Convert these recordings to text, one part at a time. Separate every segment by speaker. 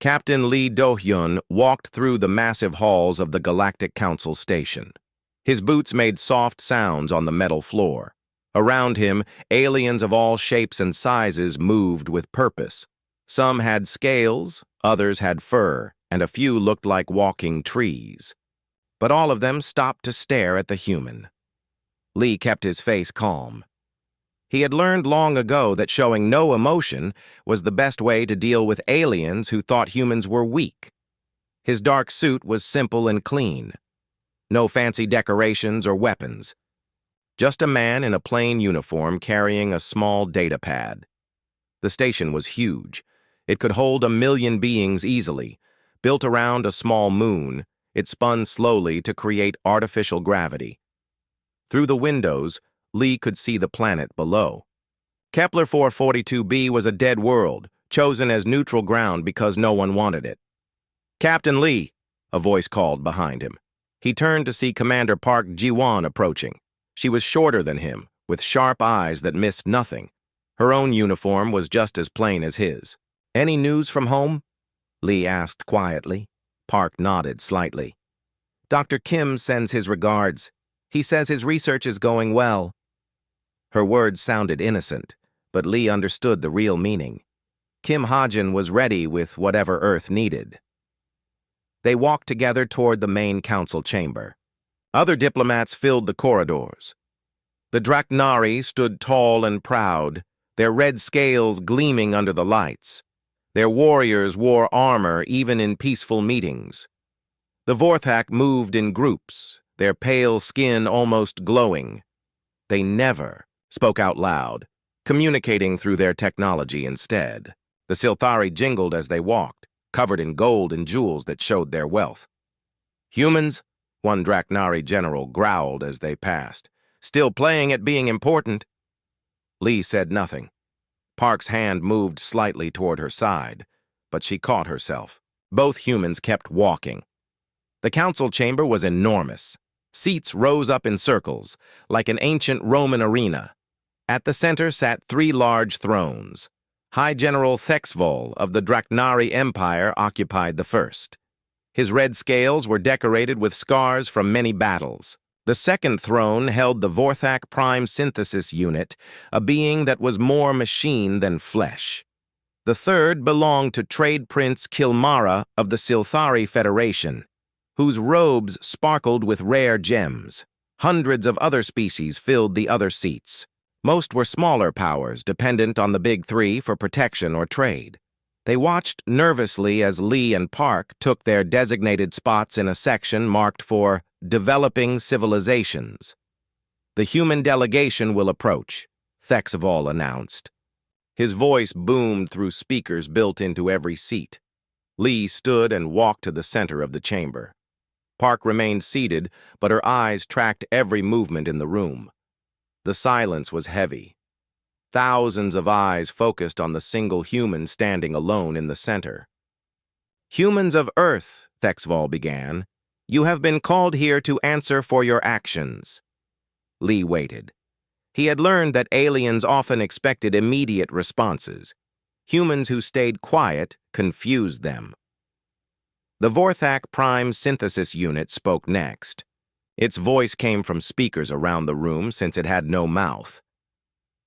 Speaker 1: Captain Lee Do-hyun walked through the massive halls of the Galactic Council station. His boots made soft sounds on the metal floor. Around him, aliens of all shapes and sizes moved with purpose. Some had scales, others had fur, and a few looked like walking trees. But all of them stopped to stare at the human. Lee kept his face calm. He had learned long ago that showing no emotion was the best way to deal with aliens who thought humans were weak. His dark suit was simple and clean. No fancy decorations or weapons. Just a man in a plain uniform carrying a small data pad. The station was huge. It could hold 1 million beings easily. Built around a small moon, it spun slowly to create artificial gravity. Through the windows, Lee could see the planet below. Kepler 442b was a dead world, chosen as neutral ground because no one wanted it. "Captain Lee," a voice called behind him. He turned to see Commander Park Ji-won approaching. She was shorter than him, with sharp eyes that missed nothing. Her own uniform was just as plain as his. "Any news from home?" Lee asked quietly. Park nodded slightly. "Dr. Kim sends his regards. He says his research is going well." Her words sounded innocent, but Lee understood the real meaning. Kim Ha-jin was ready with whatever Earth needed. They walked together toward the main council chamber. Other diplomats filled the corridors. The Draknari stood tall and proud, their red scales gleaming under the lights. Their warriors wore armor even in peaceful meetings. The Vorthak moved in groups, their pale skin almost glowing. They never spoke out loud, communicating through their technology instead. The Silthari jingled as they walked, covered in gold and jewels that showed their wealth. "Humans," one Draknari general growled as they passed, "still playing at being important." Lee said nothing. Park's hand moved slightly toward her side, but she caught herself. Both humans kept walking. The council chamber was enormous. Seats rose up in circles, like an ancient Roman arena. At the center sat 3 large thrones. High General Thexvol of the Draknari Empire occupied the first. His red scales were decorated with scars from many battles. The second throne held the Vorthak Prime Synthesis Unit, a being that was more machine than flesh. The third belonged to Trade Prince Kilmara of the Silthari Federation, whose robes sparkled with rare gems. Hundreds of other species filled the other seats. Most were smaller powers, dependent on the big 3 for protection or trade. They watched nervously as Lee and Park took their designated spots in a section marked for Developing Civilizations. "The human delegation will approach," Thexvol announced. His voice boomed through speakers built into every seat. Lee stood and walked to the center of the chamber. Park remained seated, but her eyes tracked every movement in the room. The silence was heavy. Thousands of eyes focused on the single human standing alone in the center. "Humans of Earth," Thexvol began, "you have been called here to answer for your actions." Lee waited. He had learned that aliens often expected immediate responses. Humans who stayed quiet confused them. The Vorthak Prime Synthesis Unit spoke next. Its voice came from speakers around the room since it had no mouth.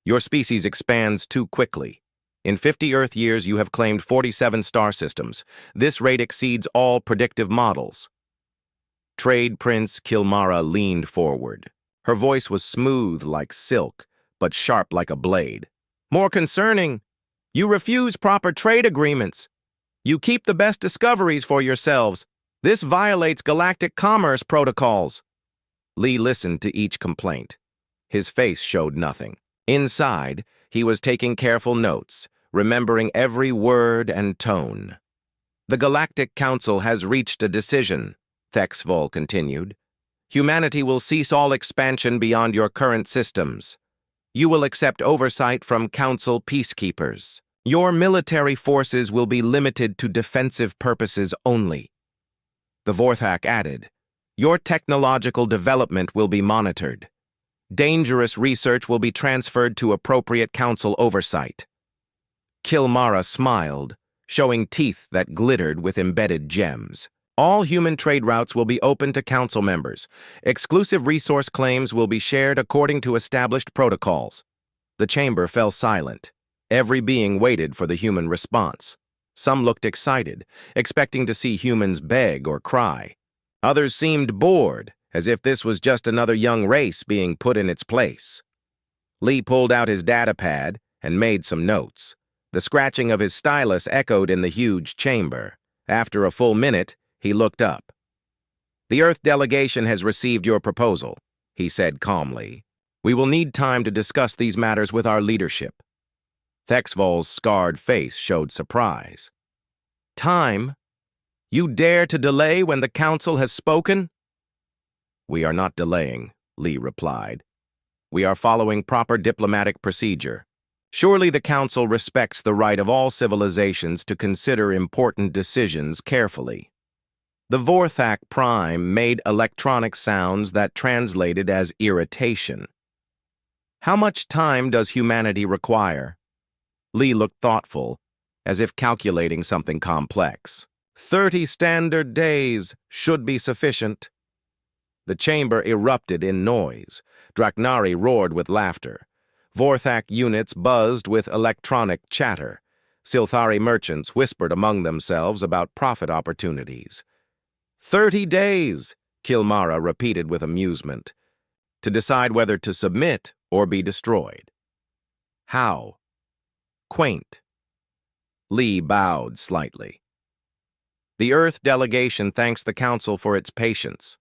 Speaker 1: "Your species expands too quickly. In 50 Earth years, you have claimed 47 star systems. This rate exceeds all predictive models." Trade Prince Kilmara leaned forward. Her voice was smooth like silk, but sharp like a blade. "More concerning, you refuse proper trade agreements. You keep the best discoveries for yourselves. This violates galactic commerce protocols." Lee listened to each complaint. His face showed nothing. Inside, he was taking careful notes, remembering every word and tone. "The Galactic Council has reached a decision," Thexvol continued. "Humanity will cease all expansion beyond your current systems. You will accept oversight from Council peacekeepers. Your military forces will be limited to defensive purposes only." The Vorthak added, "Your technological development will be monitored. Dangerous research will be transferred to appropriate council oversight." Kilmara smiled. showing teeth that glittered with embedded gems. All human trade routes will be open to council members. Exclusive resource claims will be shared according to established protocols. The chamber fell silent. Every being waited for the human response. Some looked excited, expecting to see humans beg or cry. Others seemed bored, as if this was just another young race being put in its place. Lee pulled out his datapad and made some notes. The scratching of his stylus echoed in the huge chamber. After a full minute, he looked up. "The Earth delegation has received your proposal," he said calmly. "We will need time to discuss these matters with our leadership." Thexvol's scarred face showed surprise. "Time? You dare to delay when the council has spoken?" "We are not delaying," Lee replied. "We are following proper diplomatic procedure. Surely the council respects the right of all civilizations to consider important decisions carefully." The Vorthak Prime made electronic sounds that translated as irritation. "How much time does humanity require?" Lee looked thoughtful, as if calculating something complex. 30 standard days should be sufficient." The chamber erupted in noise. Draknari roared with laughter. Vorthak units buzzed with electronic chatter. Silthari merchants whispered among themselves about profit opportunities. 30 days, Kilmara repeated with amusement, to decide whether to submit or be destroyed. How? Quaint. Lee bowed slightly. The Earth delegation thanks the Council for its patience.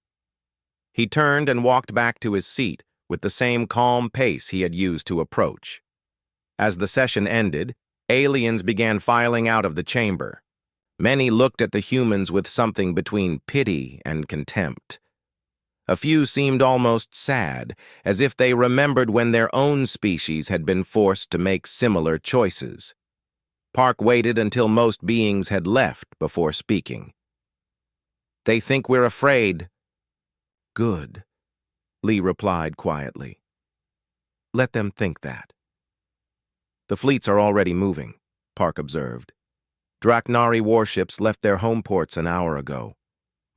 Speaker 1: He turned and walked back to his seat with the same calm pace he had used to approach. As the session ended, aliens began filing out of the chamber. Many looked at the humans with something between pity and contempt. A few seemed almost sad, as if they remembered when their own species had been forced to make similar choices. Park waited until most beings had left before speaking. "They think we're afraid." "Good," Lee replied quietly. "Let them think that." "The fleets are already moving," Park observed. Draknari warships left their home ports an hour ago.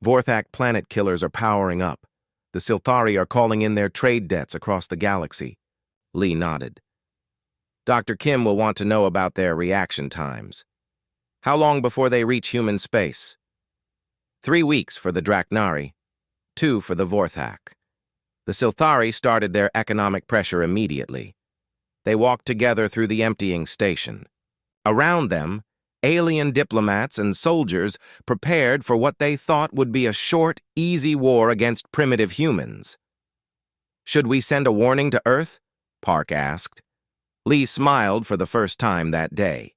Speaker 1: Vorthak planet killers are powering up. The Silthari are calling in their trade debts across the galaxy. Lee nodded. "Dr. Kim will want to know about their reaction times. How long before they reach human space?" 3 weeks for the Draknari, 2 for the Vorthak. The Silthari started their economic pressure immediately. They walked together through the emptying station. Around them, alien diplomats and soldiers prepared for what they thought would be a short, easy war against primitive humans. "Should we send a warning to Earth?" Park asked. Lee smiled for the first time that day.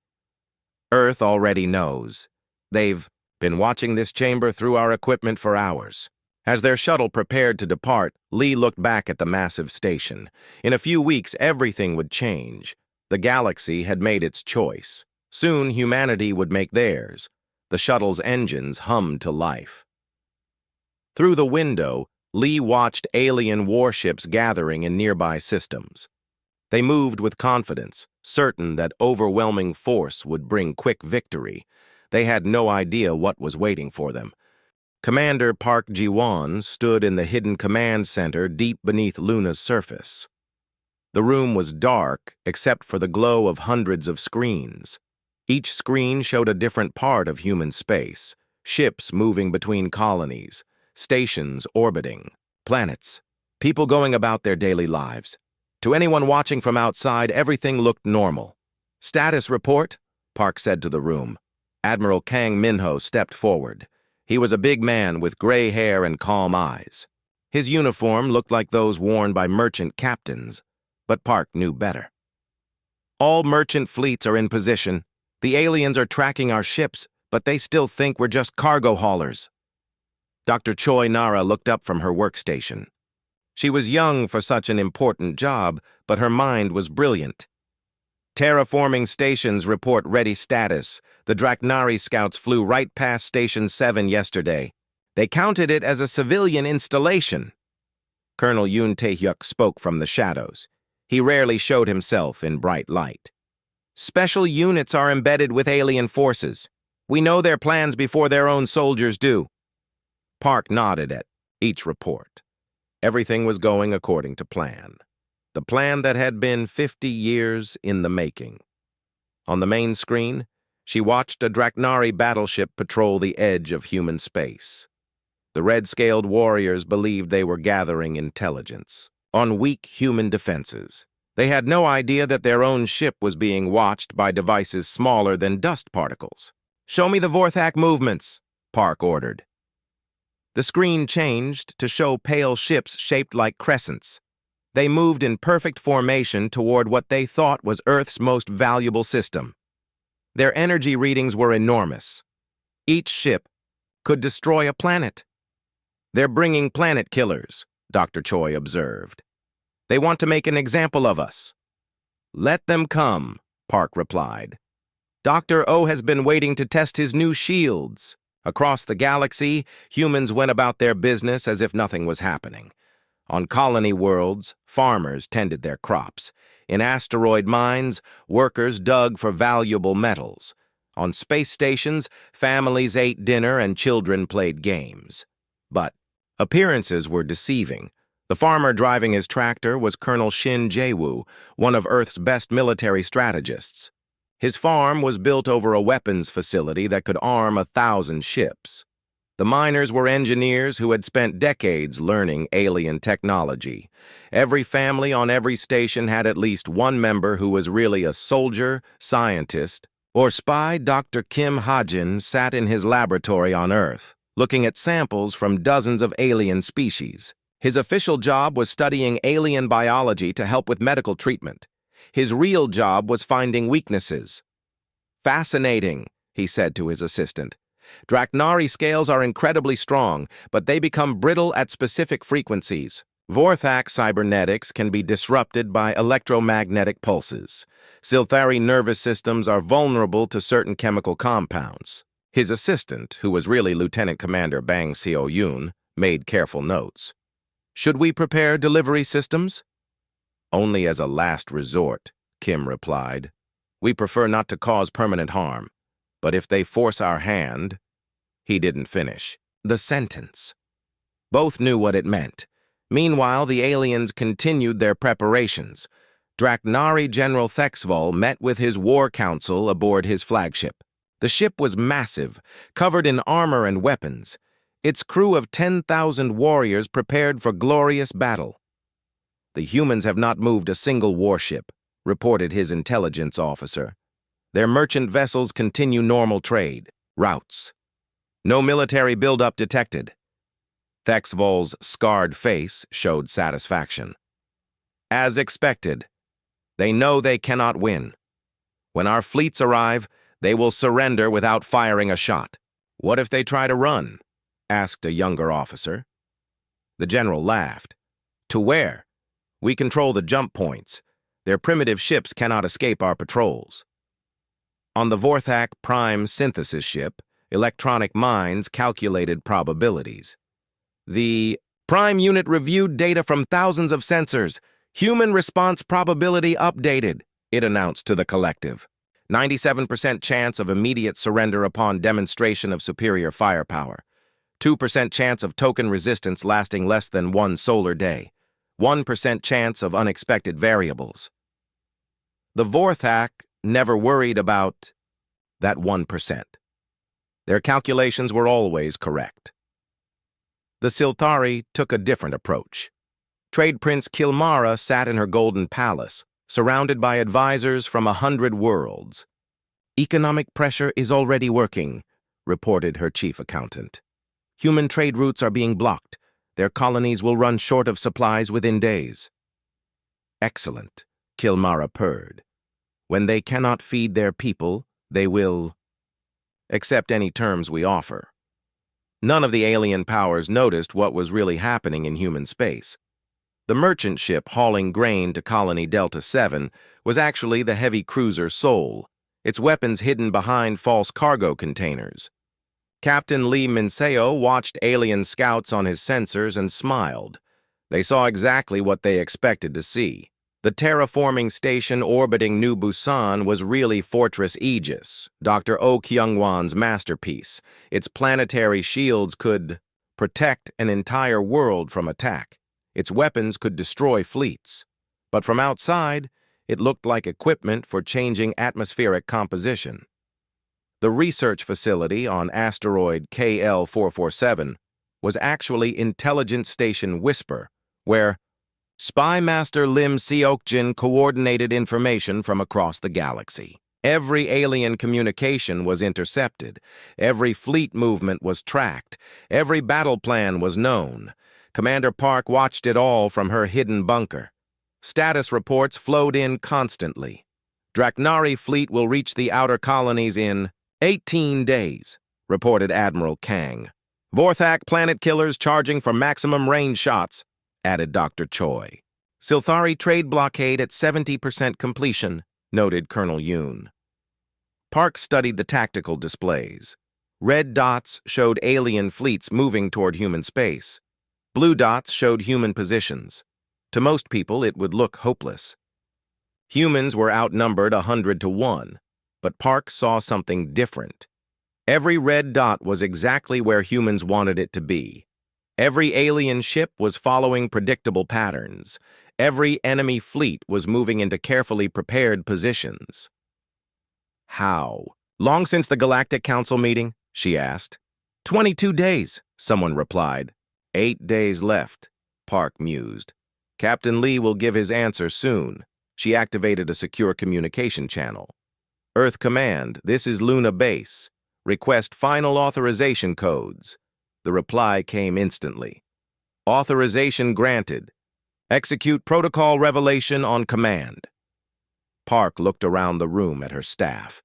Speaker 1: "Earth already knows. They've been watching this chamber through our equipment for hours." As their shuttle prepared to depart, Lee looked back at the massive station. In a few weeks, everything would change. The galaxy had made its choice. Soon, humanity would make theirs. The shuttle's engines hummed to life. Through the window, Lee watched alien warships gathering in nearby systems. They moved with confidence, certain that overwhelming force would bring quick victory. They had no idea what was waiting for them. Commander Park Ji-won stood in the hidden command center deep beneath Luna's surface. The room was dark except for the glow of hundreds of screens. Each screen showed a different part of human space, ships moving between colonies, stations orbiting, planets, people going about their daily lives. To anyone watching from outside, everything looked normal. "Status report," Park said to the room. Admiral Kang Minho stepped forward. He was a big man with gray hair and calm eyes. His uniform looked like those worn by merchant captains, but Park knew better. "All merchant fleets are in position. The aliens are tracking our ships, but they still think we're just cargo haulers." Dr. Choi Nara looked up from her workstation. She was young for such an important job, but her mind was brilliant. "Terraforming stations report ready status. The Draknari scouts flew right past Station 7 yesterday. They counted it as a civilian installation." Colonel Yoon Tae-hyuk spoke from the shadows. He rarely showed himself in bright light. Special units are embedded with alien forces. We know their plans before their own soldiers do. Park nodded at each report. Everything was going according to plan. The plan that had been 50 years in the making. On the main screen, she watched a Draknari battleship patrol the edge of human space. The red-scaled warriors believed they were gathering intelligence on weak human defenses. They had no idea that their own ship was being watched by devices smaller than dust particles. "Show me the Vorthak movements," Park ordered. The screen changed to show pale ships shaped like crescents. They moved in perfect formation toward what they thought was Earth's most valuable system. Their energy readings were enormous. Each ship could destroy a planet. "They're bringing planet killers," Dr. Choi observed. "They want to make an example of us." "Let them come," Park replied. "Dr. O has been waiting to test his new shields." Across the galaxy, humans went about their business as if nothing was happening. On colony worlds, farmers tended their crops. In asteroid mines, workers dug for valuable metals. On space stations, families ate dinner and children played games. But appearances were deceiving. The farmer driving his tractor was Colonel Shin Jae-woo, one of Earth's best military strategists. His farm was built over a weapons facility that could arm 1,000 ships. The miners were engineers who had spent decades learning alien technology. Every family on every station had at least one member who was really a soldier, scientist, or spy. Dr. Kim Ha-jin sat in his laboratory on Earth, looking at samples from dozens of alien species. His official job was studying alien biology to help with medical treatment. His real job was finding weaknesses. "Fascinating," he said to his assistant. "Draknari scales are incredibly strong, but they become brittle at specific frequencies. Vorthak cybernetics can be disrupted by electromagnetic pulses. Silthari nervous systems are vulnerable to certain chemical compounds." His assistant, who was really Lieutenant Commander Bang Seo-yoon, made careful notes. "Should we prepare delivery systems?" "Only as a last resort," Kim replied. "We prefer not to cause permanent harm. But if they force our hand—" He didn't finish the sentence. Both knew what it meant. Meanwhile, the aliens continued their preparations. Draknari General Thexval met with his war council aboard his flagship. The ship was massive, covered in armor and weapons. Its crew of 10,000 warriors prepared for glorious battle. "The humans have not moved a single warship," reported his intelligence officer. "Their merchant vessels continue normal trade routes. No military buildup detected." Thexval's scarred face showed satisfaction. "As expected. They know they cannot win. When our fleets arrive, they will surrender without firing a shot." "What if they try to run?" asked a younger officer. The general laughed. "To where? We control the jump points. Their primitive ships cannot escape our patrols." On the Vorthak Prime synthesis ship, electronic minds calculated probabilities. "The Prime unit reviewed data from thousands of sensors. Human response probability updated," it announced to the collective. 97% chance of immediate surrender upon demonstration of superior firepower. 2% chance of token resistance lasting less than 1 solar day. 1% chance of unexpected variables. The Vorthak never worried about that 1%. Their calculations were always correct. The Silthari took a different approach. Trade Prince Kilmara sat in her golden palace, surrounded by advisors from 100 worlds. "Economic pressure is already working," reported her chief accountant. "Human trade routes are being blocked. Their colonies will run short of supplies within days." "Excellent," Kilmara purred. "When they cannot feed their people, they will accept any terms we offer." None of the alien powers noticed what was really happening in human space. The merchant ship hauling grain to Colony Delta 7 was actually the heavy cruiser Seoul, its weapons hidden behind false cargo containers. Captain Lee Minseo watched alien scouts on his sensors and smiled. They saw exactly what they expected to see. The terraforming station orbiting New Busan was really Fortress Aegis, Dr. Oh Kyung-won's masterpiece. Its planetary shields could protect an entire world from attack. Its weapons could destroy fleets. But from outside, it looked like equipment for changing atmospheric composition. The research facility on asteroid KL-447 was actually Intelligence Station Whisper, where Spy Master Lim Seokjin coordinated information from across the galaxy. Every alien communication was intercepted. Every fleet movement was tracked. Every battle plan was known. Commander Park watched it all from her hidden bunker. Status reports flowed in constantly. Draknari fleet will reach the outer colonies in 18 days, reported Admiral Kang. Vorthak planet killers charging for maximum range shots, added Dr. Choi. Silthari trade blockade at 70% completion, noted Colonel Yoon. Park studied the tactical displays. Red dots showed alien fleets moving toward human space. Blue dots showed human positions. To most people, it would look hopeless. Humans were outnumbered 100 to 1, but Park saw something different. Every red dot was exactly where humans wanted it to be. Every alien ship was following predictable patterns. Every enemy fleet was moving into carefully prepared positions. How? Long since the Galactic Council meeting? She asked. 22 days, someone replied. 8 days left, Park mused. Captain Lee will give his answer soon. She activated a secure communication channel. Earth Command, this is Luna Base. Request final authorization codes. The reply came instantly. Authorization granted. Execute protocol revelation on command. Park looked around the room at her staff.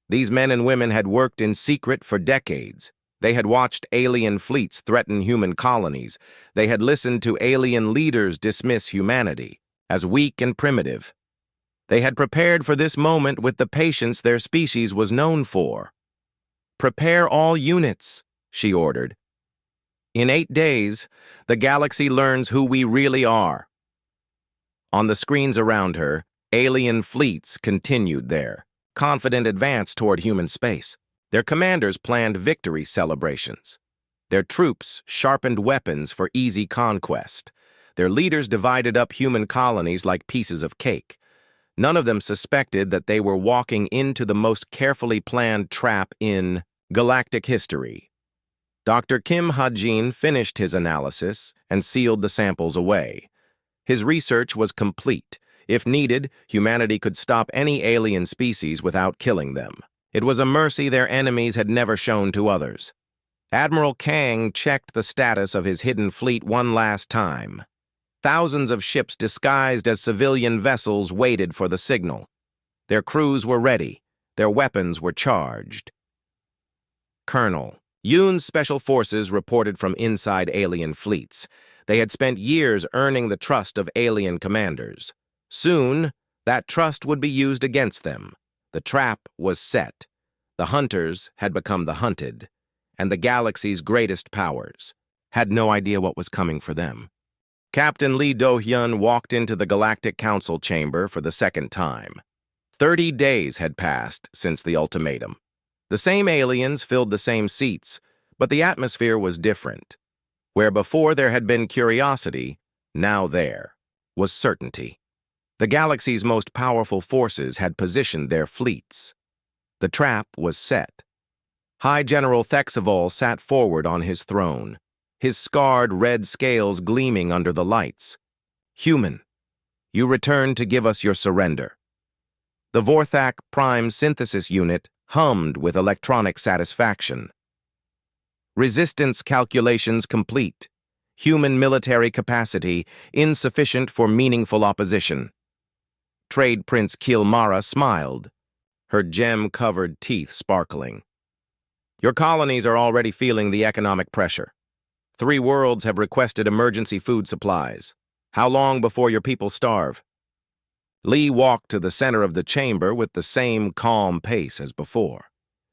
Speaker 1: These men and women had worked in secret for decades. They had watched alien fleets threaten human colonies. They had listened to alien leaders dismiss humanity as weak and primitive. They had prepared for this moment with the patience their species was known for. Prepare all units, she ordered. In 8 days, the galaxy learns who we really are. On the screens around her, alien fleets continued their confident advance toward human space. Their commanders planned victory celebrations. Their troops sharpened weapons for easy conquest. Their leaders divided up human colonies like pieces of cake. None of them suspected that they were walking into the most carefully planned trap in galactic history. Dr. Kim Ha-jin finished his analysis and sealed the samples away. His research was complete. If needed, humanity could stop any alien species without killing them. It was a mercy their enemies had never shown to others. Admiral Kang checked the status of his hidden fleet one last time. Thousands of ships disguised as civilian vessels waited for the signal. Their crews were ready. Their weapons were charged. Colonel, Yoon's special forces reported from inside alien fleets. They had spent years earning the trust of alien commanders. Soon, that trust would be used against them. The trap was set. The hunters had become the hunted, and the galaxy's greatest powers had no idea what was coming for them. Captain Lee Do-hyun walked into the Galactic Council chamber for the second time. 30 days had passed since the ultimatum. The same aliens filled the same seats, but the atmosphere was different. Where before there had been curiosity, now there was certainty. The galaxy's most powerful forces had positioned their fleets. The trap was set. High General Thexavol sat forward on his throne, his scarred red scales gleaming under the lights. Human, you return to give us your surrender. The Vorthak Prime Synthesis Unit hummed with electronic satisfaction. Resistance calculations complete. Human military capacity insufficient for meaningful opposition. Trade Prince Kilmara smiled, her gem-covered teeth sparkling. Your colonies are already feeling the economic pressure. 3 worlds have requested emergency food supplies. How long before your people starve? Lee walked to the center of the chamber with the same calm pace as before.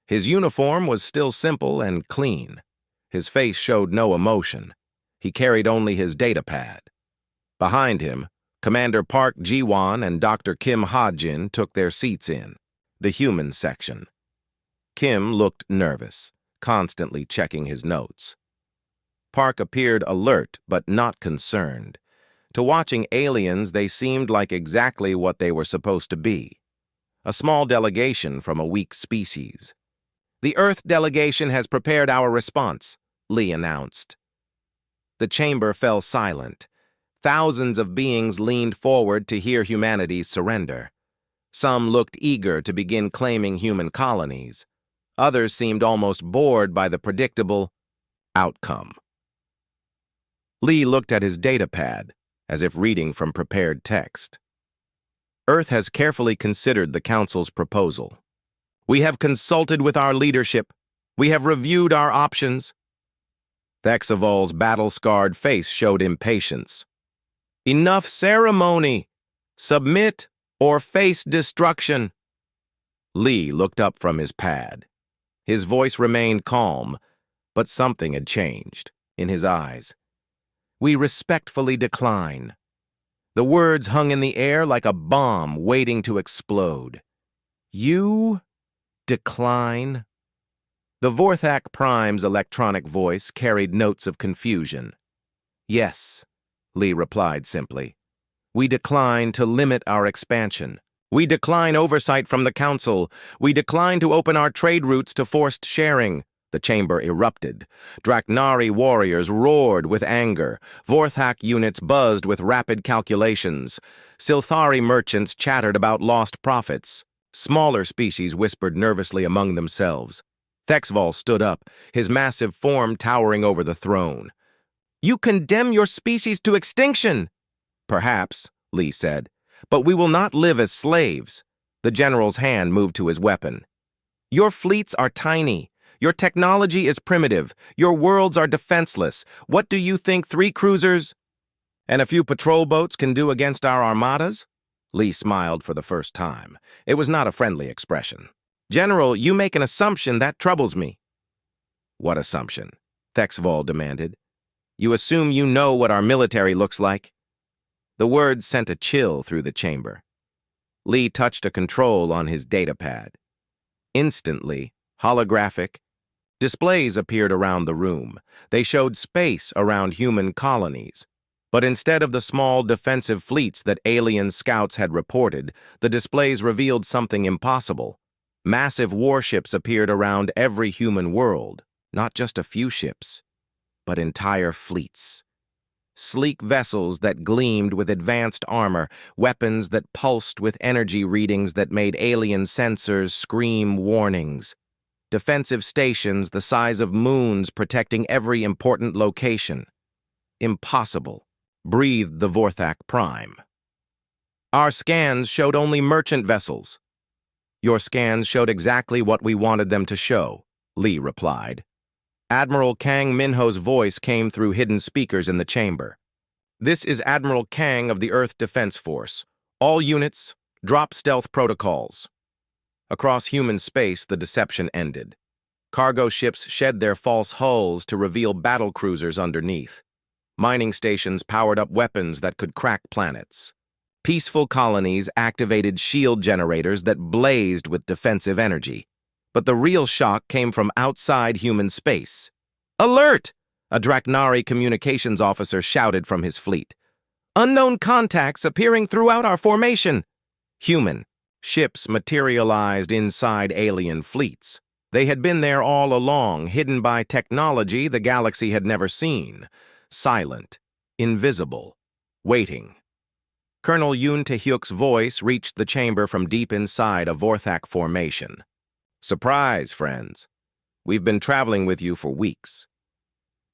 Speaker 1: His uniform was still simple and clean. His face showed no emotion. He carried only his data pad. Behind him, Commander Park Ji-won and Dr. Kim Ha-jin took their seats in the human section. Kim looked nervous, constantly checking his notes. Park appeared alert but not concerned. To watching aliens, they seemed like exactly what they were supposed to be. A small delegation from a weak species. "The Earth delegation has prepared our response," Lee announced. The chamber fell silent. Thousands of beings leaned forward to hear humanity's surrender. Some looked eager to begin claiming human colonies. Others seemed almost bored by the predictable outcome. Lee looked at his datapad, as if reading from prepared text. "Earth has carefully considered the Council's proposal. We have consulted with our leadership. We have reviewed our options." Thexavol's battle-scarred face showed impatience. "Enough ceremony! Submit or face destruction!" Lee looked up from his pad. His voice remained calm, but something had changed in his eyes. "We respectfully decline." The words hung in the air like a bomb waiting to explode. "You decline?" The Vorthak Prime's electronic voice carried notes of confusion. "Yes," Lee replied simply. "We decline to limit our expansion. We decline oversight from the Council. We decline to open our trade routes to forced sharing." The chamber erupted. Draknari warriors roared with anger. Vorthak units buzzed with rapid calculations. Silthari merchants chattered about lost profits. Smaller species whispered nervously among themselves. Thexval stood up, his massive form towering over the throne. "You condemn your species to extinction!" "Perhaps," Lee said, "but we will not live as slaves." The general's hand moved to his weapon. "Your fleets are tiny. Your technology is primitive. Your worlds are defenseless. What do you think 3 cruisers and a few patrol boats can do against our armadas?" Lee smiled for the first time. It was not a friendly expression. "General, you make an assumption that troubles me." "What assumption?" Thexval demanded. "You assume you know what our military looks like?" The words sent a chill through the chamber. Lee touched a control on his datapad. Instantly, holographic displays appeared around the room. They showed space around human colonies. But instead of the small defensive fleets that alien scouts had reported, the displays revealed something impossible. Massive warships appeared around every human world, not just a few ships, but entire fleets. Sleek vessels that gleamed with advanced armor, weapons that pulsed with energy readings that made alien sensors scream warnings. Defensive stations the size of moons protecting every important location. "Impossible," breathed the Vorthak Prime. "Our scans showed only merchant vessels." "Your scans showed exactly what we wanted them to show," Lee replied. Admiral Kang Minho's voice came through hidden speakers in the chamber. "This is Admiral Kang of the Earth Defense Force. All units, drop stealth protocols." Across human space, the deception ended. Cargo ships shed their false hulls to reveal battle cruisers underneath. Mining stations powered up weapons that could crack planets. Peaceful colonies activated shield generators that blazed with defensive energy. But the real shock came from outside human space. "Alert!" a Draknari communications officer shouted from his fleet. "Unknown contacts appearing throughout our formation." Human ships materialized inside alien fleets. They had been there all along, hidden by technology the galaxy had never seen. Silent, invisible, waiting. Colonel Yoon Tae-hyuk's voice reached the chamber from deep inside a Vorthak formation. "Surprise, friends. We've been traveling with you for weeks."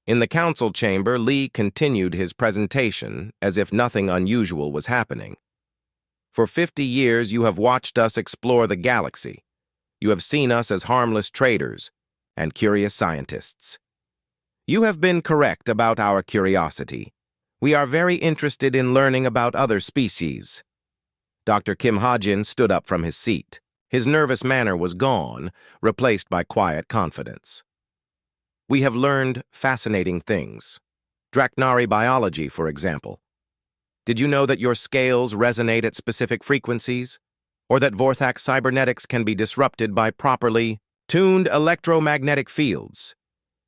Speaker 1: In the council chamber, Lee continued his presentation as if nothing unusual was happening. "For 50 years, you have watched us explore the galaxy. You have seen us as harmless traders and curious scientists. You have been correct about our curiosity. We are very interested in learning about other species." Dr. Kim Ha-jin stood up from his seat. His nervous manner was gone, replaced by quiet confidence. "We have learned fascinating things. Draknari biology, for example." Did you know that your scales resonate at specific frequencies? Or that Vorthak's cybernetics can be disrupted by properly tuned electromagnetic fields?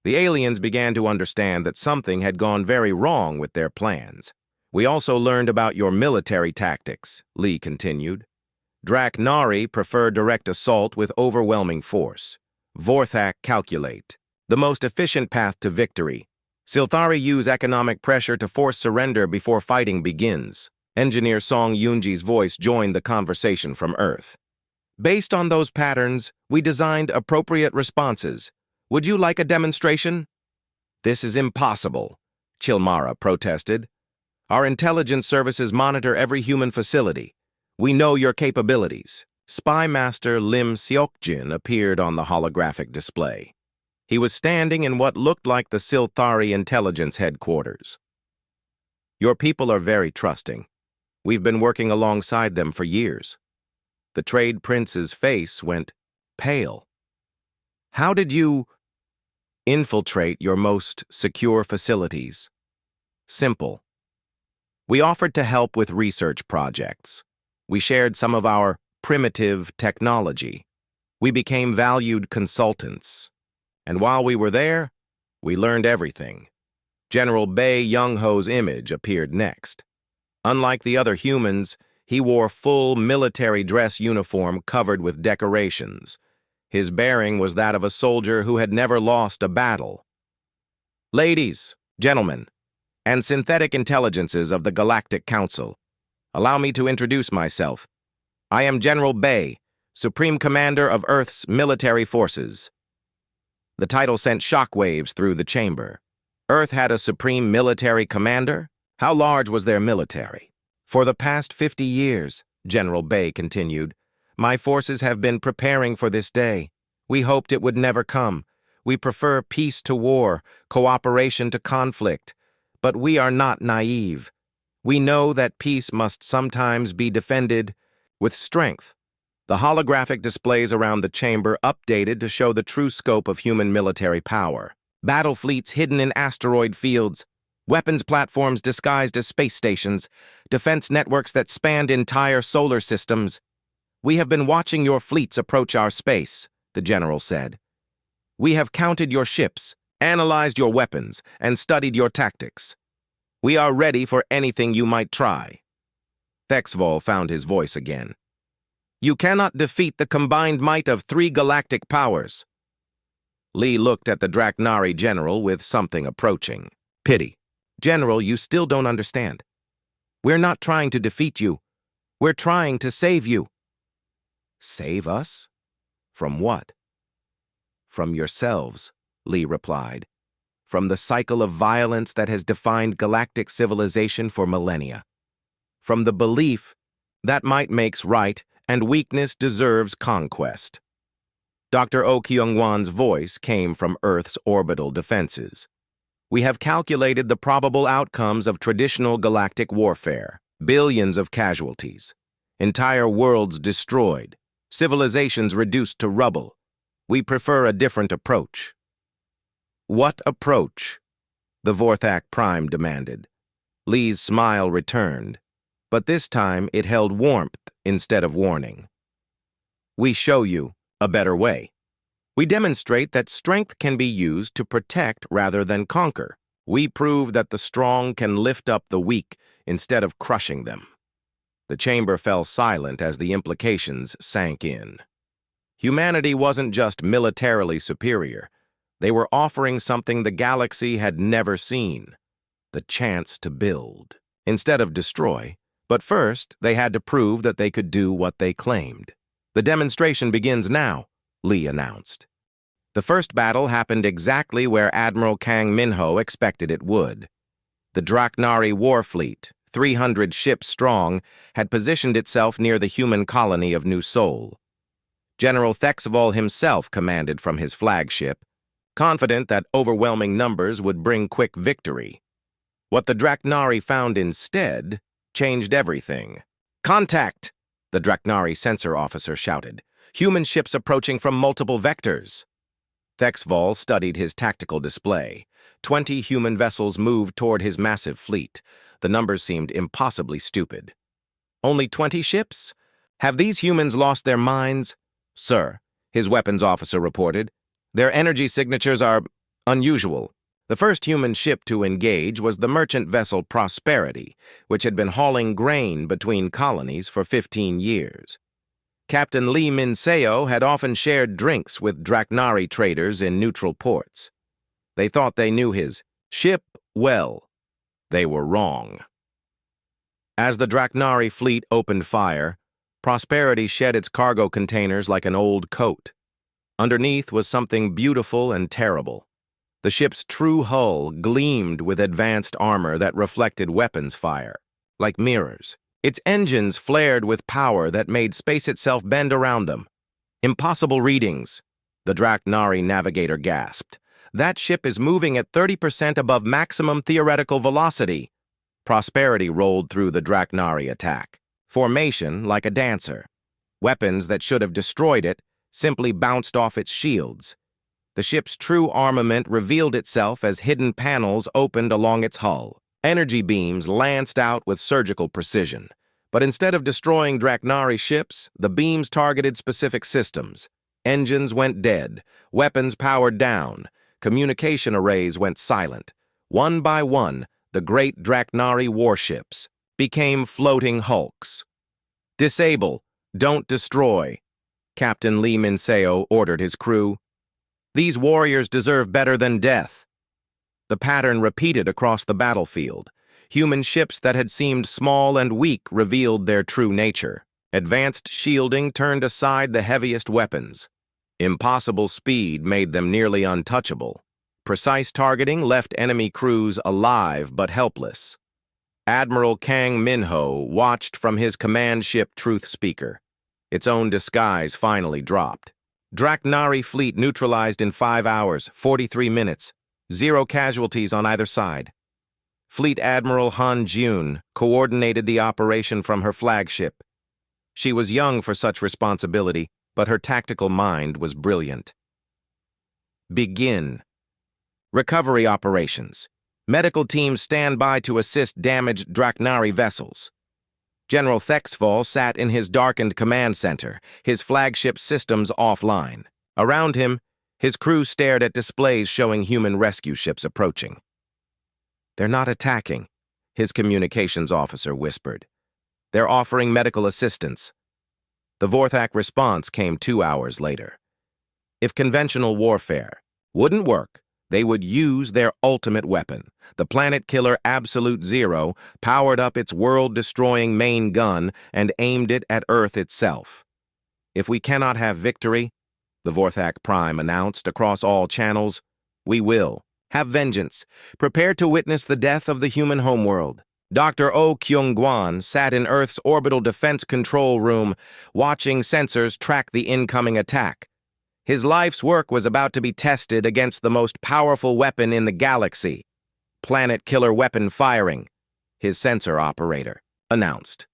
Speaker 1: The aliens began to understand that something had gone very wrong with their plans. We also learned about your military tactics, Lee continued. Draknari prefer direct assault with overwhelming force. Vorthak calculate. The most efficient path to victory. Silthari use economic pressure to force surrender before fighting begins. Engineer Song Yunji's voice joined the conversation from Earth. Based on those patterns, we designed appropriate responses. Would you like a demonstration? This is impossible, Chilmara protested. Our intelligence services monitor every human facility. We know your capabilities. Spy Master Lim Seokjin appeared on the holographic display. He was standing in what looked like the Silthari intelligence headquarters. Your people are very trusting. We've been working alongside them for years. The trade prince's face went pale. How did you infiltrate your most secure facilities? Simple. We offered to help with research projects. We shared some of our primitive technology. We became valued consultants. And while we were there, we learned everything. General Bei Young-ho's image appeared next. Unlike the other humans, he wore full military dress uniform covered with decorations. His bearing was that of a soldier who had never lost a battle. Ladies, gentlemen, and synthetic intelligences of the Galactic Council, allow me to introduce myself. I am General Bei, Supreme Commander of Earth's military forces. The title sent shockwaves through the chamber. Earth had a supreme military commander? How large was their military? For the past 50 years, General Bei continued, my forces have been preparing for this day. We hoped it would never come. We prefer peace to war, cooperation to conflict. But we are not naive. We know that peace must sometimes be defended with strength. The holographic displays around the chamber updated to show the true scope of human military power. Battle fleets hidden in asteroid fields, weapons platforms disguised as space stations, defense networks that spanned entire solar systems. We have been watching your fleets approach our space, the general said. We have counted your ships, analyzed your weapons, and studied your tactics. We are ready for anything you might try. Thexval found his voice again. You cannot defeat the combined might of 3 galactic powers. Lee looked at the Draknari general with something approaching. Pity. General, you still don't understand. We're not trying to defeat you. We're trying to save you. Save us? From what? From yourselves, Lee replied. From the cycle of violence that has defined galactic civilization for millennia. From the belief that might makes right and weakness deserves conquest. Dr. Oh Kyung-wan's voice came from Earth's orbital defenses. We have calculated the probable outcomes of traditional galactic warfare. Billions of casualties. Entire worlds destroyed. Civilizations reduced to rubble. We prefer a different approach. What approach? The Vorthak Prime demanded. Lee's smile returned, but this time it held warmth instead of warning. We show you a better way. We demonstrate that strength can be used to protect rather than conquer. We prove that the strong can lift up the weak instead of crushing them. The chamber fell silent as the implications sank in. Humanity wasn't just militarily superior. They were offering something the galaxy had never seen, the chance to build, instead of destroy. But first, they had to prove that they could do what they claimed. The demonstration begins now, Lee announced. The first battle happened exactly where Admiral Kang Minho expected it would. The Draknari war fleet, 300 ships strong, had positioned itself near the human colony of New Seoul. General Thexval himself commanded from his flagship, confident that overwhelming numbers would bring quick victory. What the Draknari found instead changed everything. Contact! The Draknari sensor officer shouted. Human ships approaching from multiple vectors. Thexval studied his tactical display. 20 human vessels moved toward his massive fleet. The numbers seemed impossibly stupid. Only 20 ships? Have these humans lost their minds? Sir, his weapons officer reported. Their energy signatures are unusual. The first human ship to engage was the merchant vessel Prosperity, which had been hauling grain between colonies for 15 years. Captain Lee Minseo had often shared drinks with Draknari traders in neutral ports. They thought they knew his ship well. They were wrong. As the Draknari fleet opened fire, Prosperity shed its cargo containers like an old coat. Underneath was something beautiful and terrible. The ship's true hull gleamed with advanced armor that reflected weapons fire, like mirrors. Its engines flared with power that made space itself bend around them. Impossible readings, the Draknari navigator gasped. That ship is moving at 30% above maximum theoretical velocity. Prosperity rolled through the Draknari attack. Formation like a dancer. Weapons that should have destroyed it simply bounced off its shields. The ship's true armament revealed itself as hidden panels opened along its hull. Energy beams lanced out with surgical precision. But instead of destroying Draknari ships, the beams targeted specific systems. Engines went dead, weapons powered down, communication arrays went silent. One by one, the great Draknari warships became floating hulks. Disable, don't destroy, Captain Lee Minseo ordered his crew. These warriors deserve better than death. The pattern repeated across the battlefield. Human ships that had seemed small and weak revealed their true nature. Advanced shielding turned aside the heaviest weapons. Impossible speed made them nearly untouchable. Precise targeting left enemy crews alive but helpless. Admiral Kang Minho watched from his command ship truth speaker. Its own disguise finally dropped. Draknari fleet neutralized in 5 hours, 43 minutes. 0 casualties on either side. Fleet Admiral Han Jun coordinated the operation from her flagship. She was young for such responsibility, but her tactical mind was brilliant. Begin. Recovery operations. Medical teams stand by to assist damaged Draknari vessels. General Thexfall sat in his darkened command center, his flagship systems offline. Around him, his crew stared at displays showing human rescue ships approaching. They're not attacking, his communications officer whispered. They're offering medical assistance. The Vorthak response came 2 hours later. If conventional warfare wouldn't work, they would use their ultimate weapon. The planet killer Absolute Zero powered up its world-destroying main gun and aimed it at Earth itself. If we cannot have victory, the Vorthak Prime announced across all channels, we will. Have vengeance. Prepare to witness the death of the human homeworld. Dr. Oh Kyung-gwan sat in Earth's orbital defense control room, watching sensors track the incoming attack. His life's work was about to be tested against the most powerful weapon in the galaxy. Planet killer weapon firing, his sensor operator announced.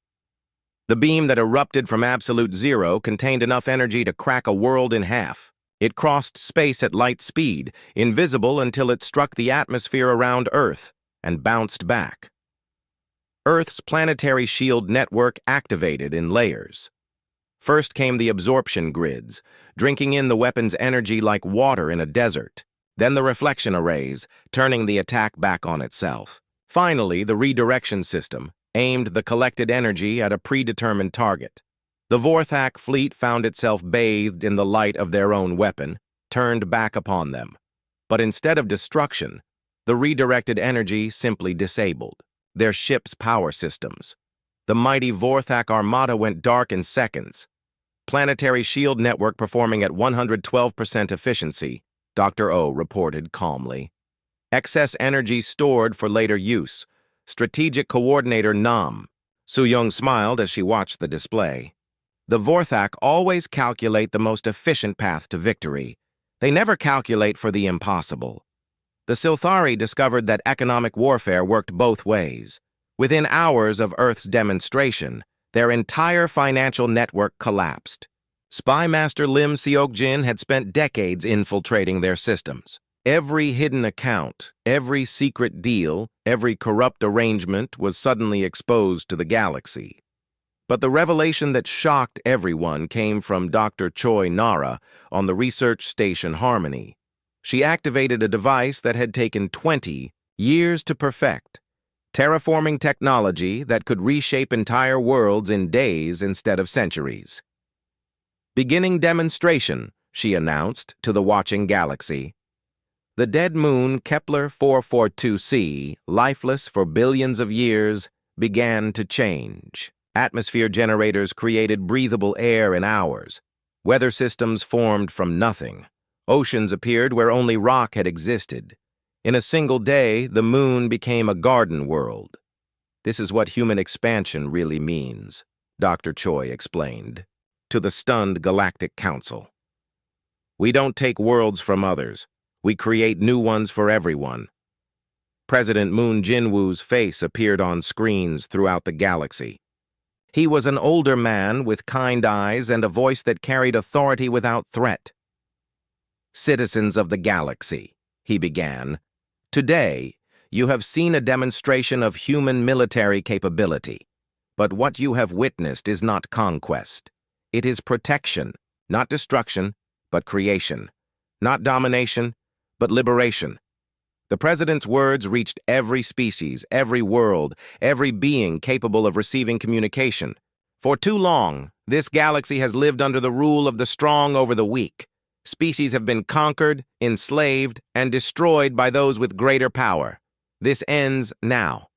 Speaker 1: The beam that erupted from Absolute Zero contained enough energy to crack a world in half. It crossed space at light speed, invisible until it struck the atmosphere around Earth, and bounced back. Earth's planetary shield network activated in layers. First came the absorption grids, drinking in the weapon's energy like water in a desert. Then the reflection arrays, turning the attack back on itself. Finally, the redirection system aimed the collected energy at a predetermined target. The Vorthak fleet found itself bathed in the light of their own weapon, turned back upon them. But instead of destruction, the redirected energy simply disabled their ship's power systems. The mighty Vorthak armada went dark in seconds. Planetary shield network performing at 112% efficiency, Dr. O reported calmly. Excess energy stored for later use. Strategic Coordinator Nam. Su-young smiled as she watched the display. The Vorthak always calculate the most efficient path to victory. They never calculate for the impossible. The Silthari discovered that economic warfare worked both ways. Within hours of Earth's demonstration, their entire financial network collapsed. Spy Master Lim Seokjin had spent decades infiltrating their systems. Every hidden account, every secret deal, every corrupt arrangement was suddenly exposed to the galaxy. But the revelation that shocked everyone came from Dr. Choi Nara on the research station Harmony. She activated a device that had taken 20 years to perfect, terraforming technology that could reshape entire worlds in days instead of centuries. Beginning demonstration, she announced to the watching galaxy. The dead moon Kepler 442c, lifeless for billions of years, began to change. Atmosphere generators created breathable air in hours. Weather systems formed from nothing. Oceans appeared where only rock had existed. In a single day, the moon became a garden world. This is what human expansion really means, Dr. Choi explained to the stunned Galactic Council. We don't take worlds from others. We create new ones for everyone. President Moon Jinwoo's face appeared on screens throughout the galaxy. He was an older man with kind eyes and a voice that carried authority without threat. Citizens of the galaxy, he began, today you have seen a demonstration of human military capability. But what you have witnessed is not conquest. It is protection, not destruction, but creation. Not domination, but liberation. The president's words reached every species, every world, every being capable of receiving communication. For too long, this galaxy has lived under the rule of the strong over the weak. Species have been conquered, enslaved, and destroyed by those with greater power. This ends now.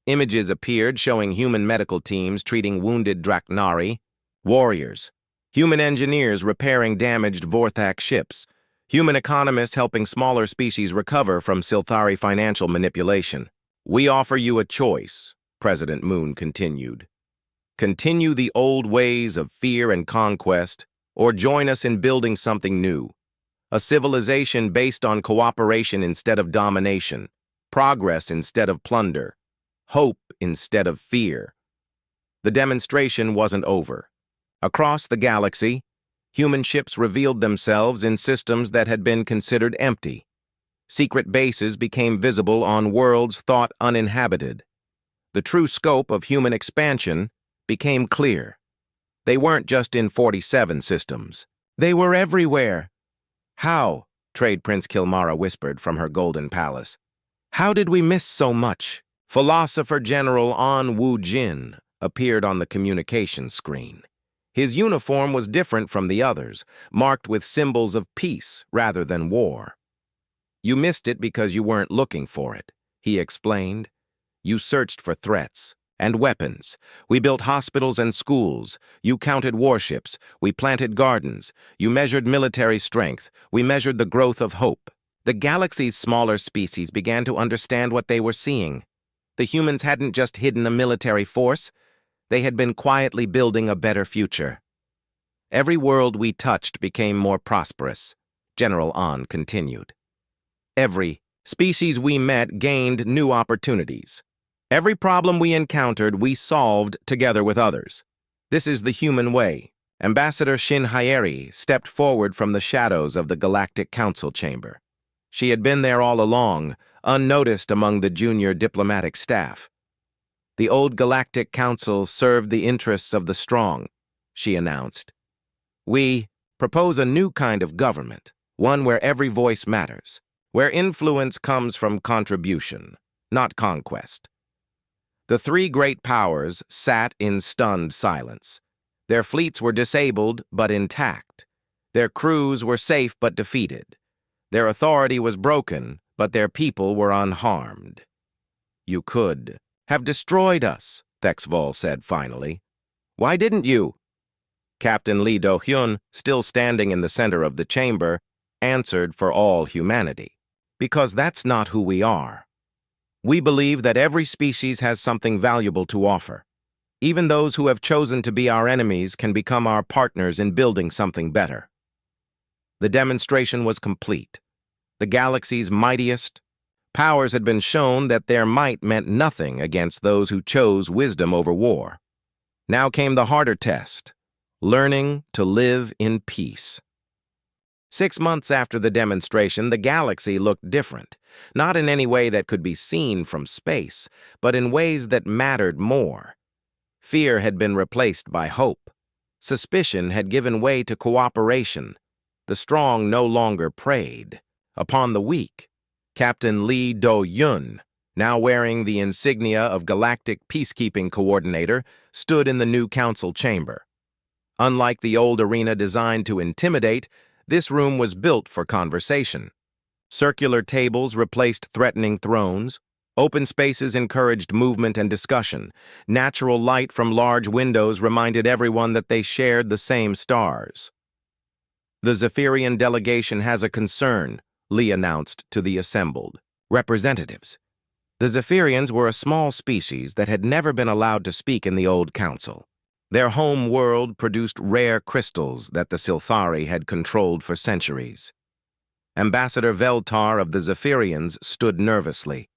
Speaker 1: Images appeared showing human medical teams treating wounded Draknari, warriors, human engineers repairing damaged Vorthak ships, human economists helping smaller species recover from Silthari financial manipulation. We offer you a choice, President Moon continued. Continue the old ways of fear and conquest, or join us in building something new. A civilization based on cooperation instead of domination, progress instead of plunder, hope instead of fear. The demonstration wasn't over. Across the galaxy, human ships revealed themselves in systems that had been considered empty. Secret bases became visible on worlds thought uninhabited. The true scope of human expansion became clear. They weren't just in 47 systems. They were everywhere. How? Trade Prince Kilmara whispered from her golden palace. How did we miss so much? Philosopher General An Wu Jin appeared on the communication screen. His uniform was different from the others, marked with symbols of peace rather than war. You missed it because you weren't looking for it, he explained. You searched for threats and weapons. We built hospitals and schools. You counted warships. We planted gardens. You measured military strength. We measured the growth of hope. The galaxy's smaller species began to understand what they were seeing. The humans hadn't just hidden a military force. They had been quietly building a better future. Every world we touched became more prosperous, General An continued. Every species we met gained new opportunities. Every problem we encountered, we solved together with others. This is the human way. Ambassador Shin Hyeri stepped forward from the shadows of the Galactic Council chamber. She had been there all along, unnoticed among the junior diplomatic staff. The old Galactic Council served the interests of the strong, she announced. We propose a new kind of government, one where every voice matters, where influence comes from contribution, not conquest. The three great powers sat in stunned silence. Their fleets were disabled but intact. Their crews were safe but defeated. Their authority was broken, but their people were unharmed. You could have destroyed us, Thexval said finally. Why didn't you? Captain Lee Do-hyun, still standing in the center of the chamber, answered for all humanity. Because that's not who we are. We believe that every species has something valuable to offer. Even those who have chosen to be our enemies can become our partners in building something better. The demonstration was complete. The galaxy's mightiest powers had been shown that their might meant nothing against those who chose wisdom over war. Now came the harder test, learning to live in peace. 6 months after the demonstration, the galaxy looked different, not in any way that could be seen from space, but in ways that mattered more. Fear had been replaced by hope. Suspicion had given way to cooperation. The strong no longer preyed upon the weak. Captain Lee Do-yun, now wearing the insignia of Galactic Peacekeeping Coordinator, stood in the new council chamber. Unlike the old arena designed to intimidate, this room was built for conversation. Circular tables replaced threatening thrones. Open spaces encouraged movement and discussion. Natural light from large windows reminded everyone that they shared the same stars. "The Zephyrian delegation has a concern," Lee announced to the assembled representatives. The Zephyrians were a small species that had never been allowed to speak in the old council. Their home world produced rare crystals that the Silthari had controlled for centuries. Ambassador Veltar of the Zephyrians stood nervously.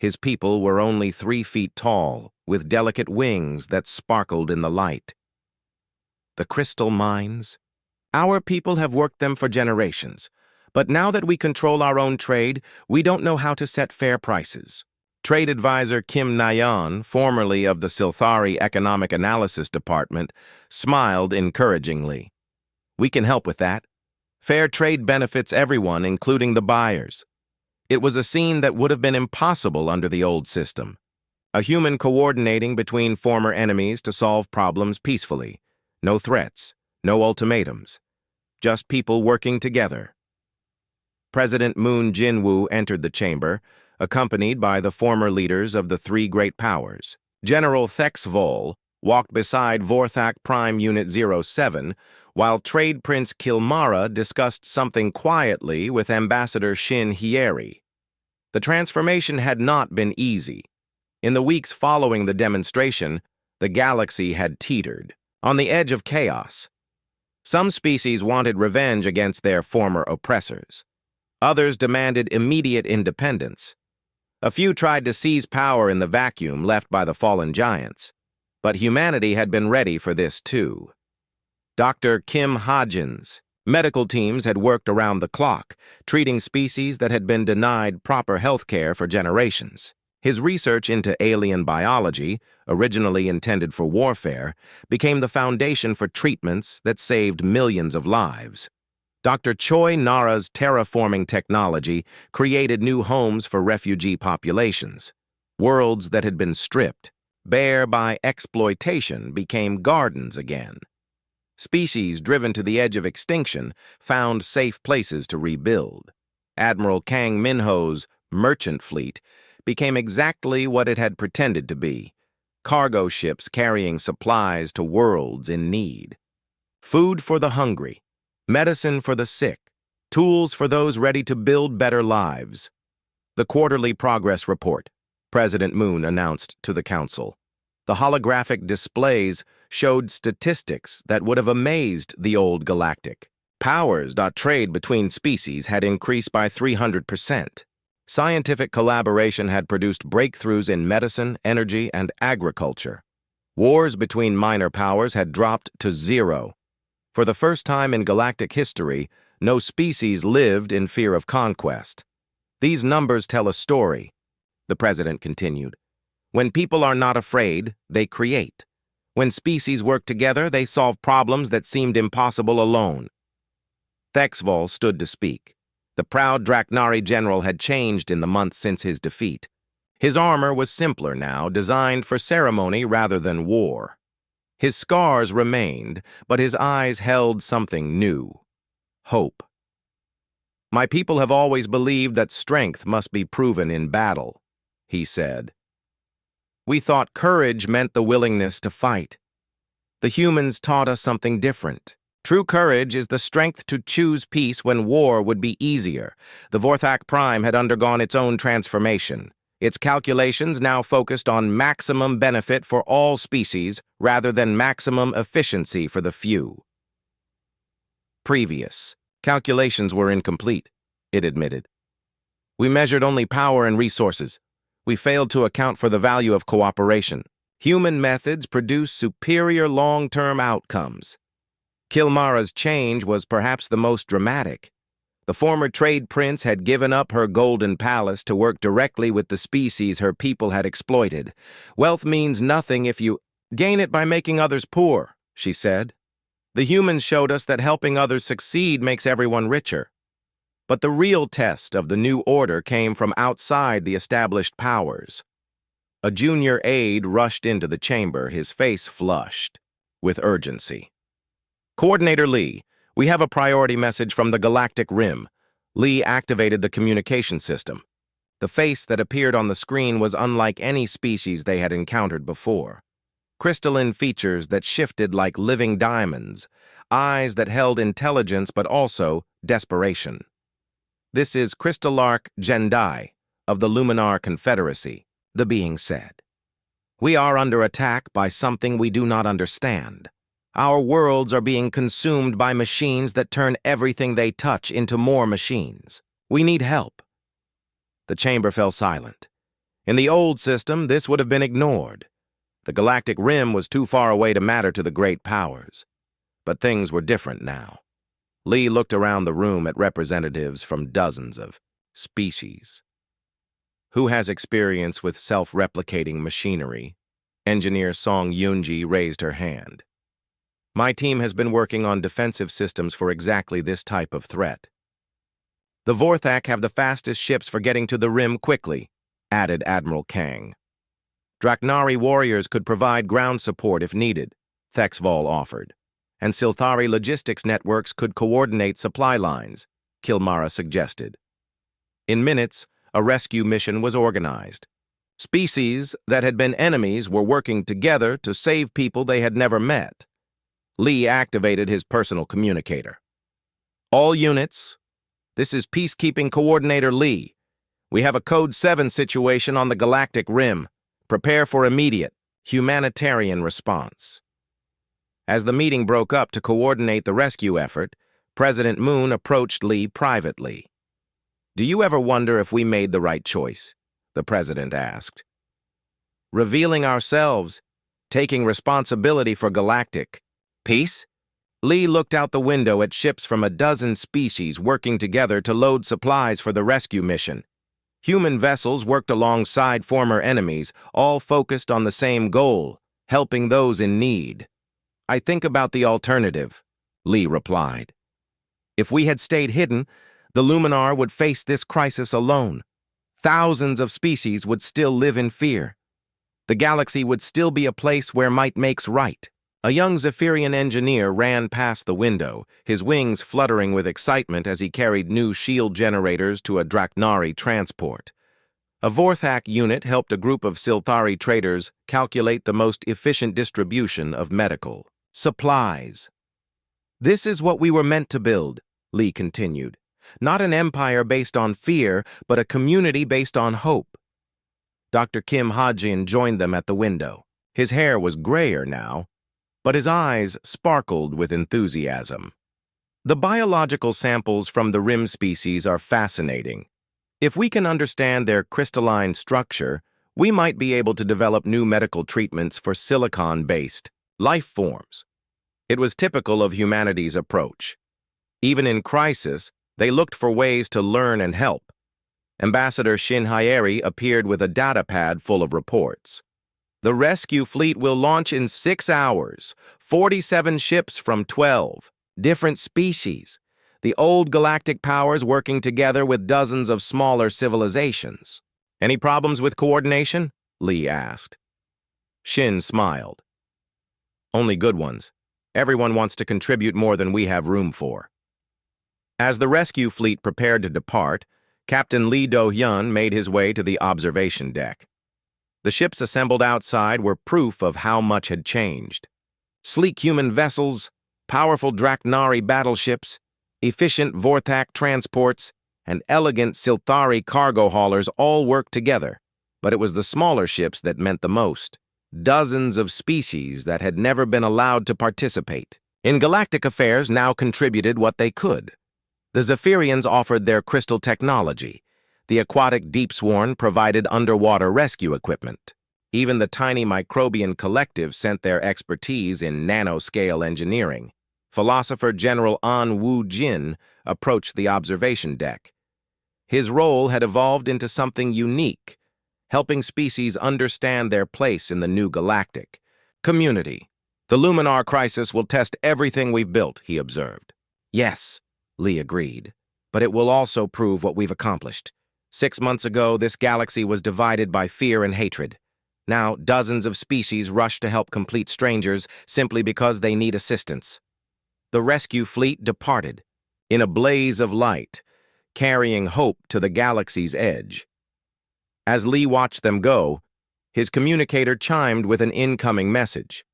Speaker 1: His people were only 3 feet tall, with delicate wings that sparkled in the light. "The crystal mines? Our people have worked them for generations, but now that we control our own trade, we don't know how to set fair prices." Trade advisor Kim Nayan, formerly of the Silthari Economic Analysis Department, smiled encouragingly. "We can help with that. Fair trade benefits everyone, including the buyers." It was a scene that would have been impossible under the old system. A human coordinating between former enemies to solve problems peacefully. No threats, no ultimatums. Just people working together. President Moon Jinwoo entered the chamber, accompanied by the former leaders of the 3 great powers. General Thexvol walked beside Vorthak Prime Unit 07, while Trade Prince Kilmara discussed something quietly with Ambassador Shin Hieri. The transformation had not been easy. In the weeks following the demonstration, the galaxy had teetered, on the edge of chaos. Some species wanted revenge against their former oppressors. Others demanded immediate independence. A few tried to seize power in the vacuum left by the fallen giants. But humanity had been ready for this too. Dr. Kim Hodgins' medical teams had worked around the clock, treating species that had been denied proper health care for generations. His research into alien biology, originally intended for warfare, became the foundation for treatments that saved millions of lives. Dr. Choi Nara's terraforming technology created new homes for refugee populations. Worlds that had been stripped, bare by exploitation, became gardens again. Species driven to the edge of extinction found safe places to rebuild. Admiral Kang Minho's merchant fleet became exactly what it had pretended to be: cargo ships carrying supplies to worlds in need. Food for the hungry, medicine for the sick, tools for those ready to build better lives. The quarterly progress report, President Moon announced to the council. The holographic displays showed statistics that would have amazed the old galactic. Powers.trade between species had increased by 300%. Scientific collaboration had produced breakthroughs in medicine, energy, and agriculture. Wars between minor powers had dropped to 0. For the first time in galactic history, no species lived in fear of conquest. "These numbers tell a story," the president continued. "When people are not afraid, they create. When species work together, they solve problems that seemed impossible alone." Thexvol stood to speak. The proud Draknari general had changed in the months since his defeat. His armor was simpler now, designed for ceremony rather than war. His scars remained, but his eyes held something new: hope. "My people have always believed that strength must be proven in battle," he said. "We thought courage meant the willingness to fight. The humans taught us something different. True courage is the strength to choose peace when war would be easier." The Vorthak Prime had undergone its own transformation. Its calculations now focused on maximum benefit for all species rather than maximum efficiency for the few. Previous calculations were incomplete, it admitted. "We measured only power and resources. We failed to account for the value of cooperation. Human methods produce superior long-term outcomes." Kilmara's change was perhaps the most dramatic. The former trade prince had given up her golden palace to work directly with the species her people had exploited. Wealth means nothing if you gain it by making others poor, she said. The humans showed us that helping others succeed makes everyone richer. But the real test of the new order came from outside the established powers. A junior aide rushed into the chamber, his face flushed with urgency. Coordinator Lee, we have a priority message from the Galactic Rim. Lee activated the communication system. The face that appeared on the screen was unlike any species they had encountered before. Crystalline features that shifted like living diamonds, eyes that held intelligence but also desperation. This is Crystallarch Jendai of the Luminar Confederacy, the being said. We are under attack by something we do not understand. Our worlds are being consumed by machines that turn everything they touch into more machines. We need help. The chamber fell silent. In the old system, this would have been ignored. The Galactic Rim was too far away to matter to the great powers. But things were different now. Lee looked around the room at representatives from dozens of species. Who has experience with self-replicating machinery? Engineer Song Yunji raised her hand. My team has been working on defensive systems for exactly this type of threat. The Vorthak have the fastest ships for getting to the rim quickly, added Admiral Kang. Draknari warriors could provide ground support if needed, Thexval offered. And Silthari logistics networks could coordinate supply lines, Kilmara suggested. In minutes, a rescue mission was organized. Species that had been enemies were working together to save people they had never met. Lee activated his personal communicator. All units, this is Peacekeeping Coordinator Lee. We have a Code 7 situation on the Galactic Rim. Prepare for immediate, humanitarian response. As the meeting broke up to coordinate the rescue effort, President Moon approached Lee privately. Do you ever wonder if we made the right choice? The president asked. Revealing ourselves, taking responsibility for galactic peace? Lee looked out the window at ships from a dozen species working together to load supplies for the rescue mission. Human vessels worked alongside former enemies, all focused on the same goal, helping those in need. I think about the alternative, Lee replied. If we had stayed hidden, the Luminar would face this crisis alone. Thousands of species would still live in fear. The galaxy would still be a place where might makes right. A young Zephyrian engineer ran past the window, his wings fluttering with excitement as he carried new shield generators to a Draknari transport. A Vorthak unit helped a group of Silthari traders calculate the most efficient distribution of medical supplies. This is what we were meant to build, Lee continued. Not an empire based on fear, but a community based on hope. Dr. Kim Hajian joined them at the window. His hair was grayer now, but his eyes sparkled with enthusiasm. The biological samples from the rim species are fascinating. If we can understand their crystalline structure, we might be able to develop new medical treatments for silicon-based life forms. It was typical of humanity's approach. Even in crisis, they looked for ways to learn and help. Ambassador Shin Hyeri appeared with a datapad full of reports. The rescue fleet will launch in 6 hours, 47 ships from 12 different species, the old galactic powers working together with dozens of smaller civilizations. Any problems with coordination? Lee asked. Shin smiled. Only good ones. Everyone wants to contribute more than we have room for. As the rescue fleet prepared to depart, Captain Lee Do-hyun made his way to the observation deck. The ships assembled outside were proof of how much had changed. Sleek human vessels, powerful Draknari battleships, efficient Vorthak transports, and elegant Silthari cargo haulers all worked together, but it was the smaller ships that meant the most. Dozens of species that had never been allowed to participate in galactic affairs now contributed what they could. The Zephyrians offered their crystal technology. The aquatic Deepsworn provided underwater rescue equipment. Even the tiny Microbian Collective sent their expertise in nanoscale engineering. Philosopher General An Wu Jin approached the observation deck. His role had evolved into something unique, helping species understand their place in the new galactic community. The Luminar crisis will test everything we've built, he observed. Yes, Lee agreed, but it will also prove what we've accomplished. 6 months ago, this galaxy was divided by fear and hatred. Now, dozens of species rush to help complete strangers simply because they need assistance. The rescue fleet departed, in a blaze of light, carrying hope to the galaxy's edge. As Lee watched them go, his communicator chimed with an incoming message.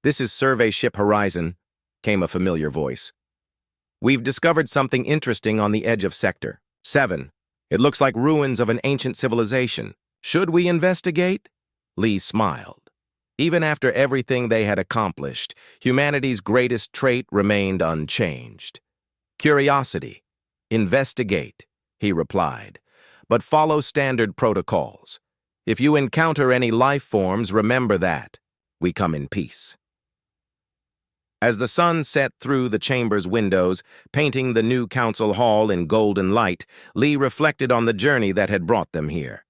Speaker 1: "This is Survey Ship Horizon," came a familiar voice. "We've discovered something interesting on the edge of Sector 7. It looks like ruins of an ancient civilization. Should we investigate?" Lee smiled. Even after everything they had accomplished, humanity's greatest trait remained unchanged. Curiosity. "Investigate," he replied, "but follow standard protocols. If you encounter any life forms, remember that. We come in peace." As the sun set through the chamber's windows, painting the new council hall in golden light, Lee reflected on the journey that had brought them here.